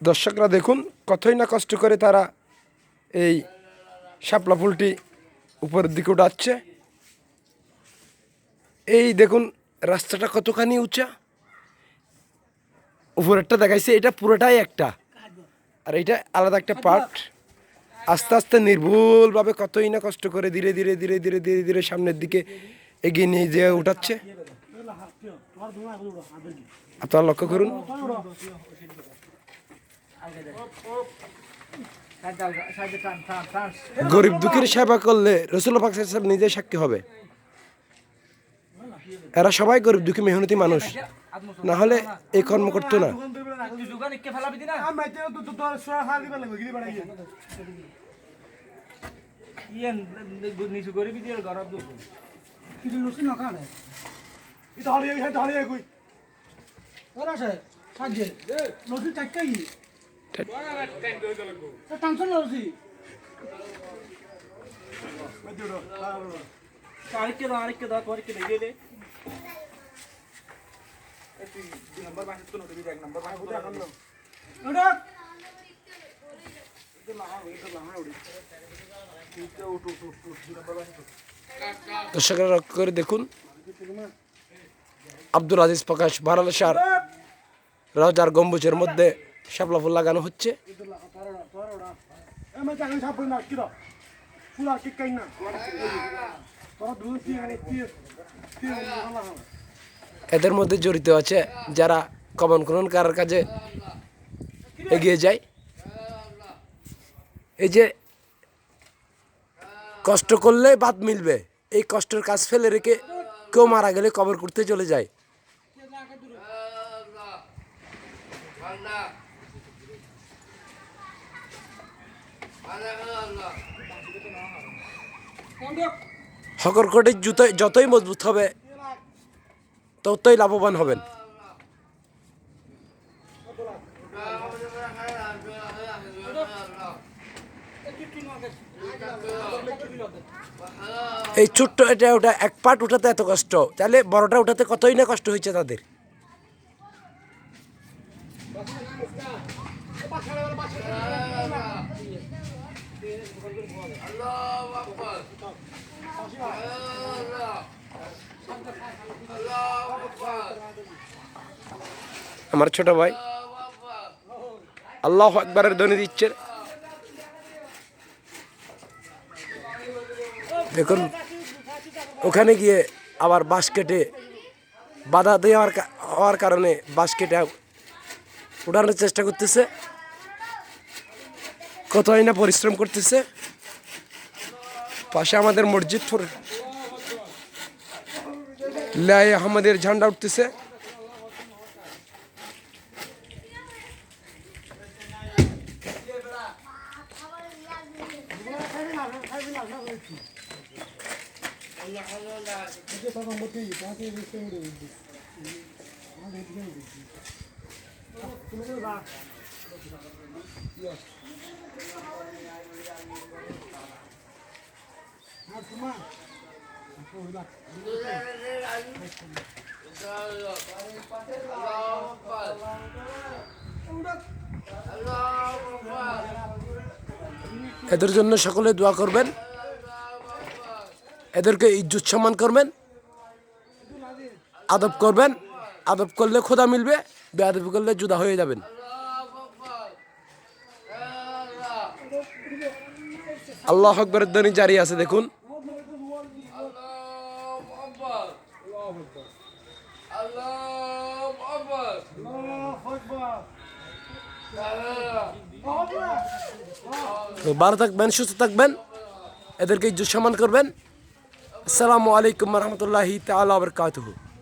দর্শকরা দেখুন কতই না কষ্ট করে তারা এই শাপলা ফুলটি উপরের দিকে উঠাচ্ছে। এই দেখুন রাস্তাটা কতখানি উঁচা, উপরেরটা দেখাইছে, এটা পুরোটাই একটা, আর এটা আলাদা একটা পার্ট। আস্তে আস্তে নির্ভুলভাবে কতই না কষ্ট করে ধীরে ধীরে ধীরে ধীরে ধীরে ধীরে সামনের দিকে এগিয়ে নিয়ে যেয়ে উঠাচ্ছে। আপনারা লক্ষ্য করুন। গরিব দুঃখীর সেবা করলে রাসূলুল্লাহ পাক সাল্লাল্লাহু আলাইহি ওয়াসাল্লাম নিজে সাক্ষী হবে। এরা সবাই গরিব দুঃখী মেহনতি মানুষ, না হলে এই কর্ম করতো না। দর্শকরা লক্ষ্য করে দেখুন, আব্দুল আজিজ প্রকাশ বারালাসার রওজার গম্বুজের মধ্যে শাপলা ফুল লাগানো হচ্ছে। এদের মধ্যে জড়িত আছে যারা কবর খনন করার কাজে এগিয়ে যায়। এই যে কষ্ট করলে বাদ মিলবে, এই কষ্টের কাজ ফেলে রেখে কেউ মারা গেলে কবর করতে চলে যায়। হকরকটির যতই মজবুত হবে ততই লাভবান হবেন। এই ছোট্ট এটা ওটা এক পার্ট উঠাতে এত কষ্ট, তাহলে বড়টা উঠাতে কতই না কষ্ট হয়েছে তাদের। আমার ছোট ভাই আল্লাহু আকবারের ধ্বনি দিচ্ছে। দেখুন ওখানে গিয়ে আবার বাঁশ কেটে বাধা হওয়ার কারণে বাঁশ কেটে উঠানোর চেষ্টা করতেছে, কতই না পরিশ্রম করতেছে। পাশে আমাদের মসজিদ লাই আহমদের ঝান্ডা উঠতেছে। এদের জন্য সকলে দোয়া করবেন, এদেরকে ইজ্জত সম্মান করবেন, আদব করবেন। আদব করলে খোদা মিলবে, বেয়াদবি করলে জুদা হয়ে যাবেন। আল্লাহু আকবারের ধ্বনি জারি আছে। দেখুন ভালো থাকবেন, সুস্থ থাকবেন, এদেরকে ইজ্জত সম্মান করবেন। আসসালামু আলাইকুম ওয়া রাহমাতুল্লাহি তাআলা ওয়া বারাকাতুহু।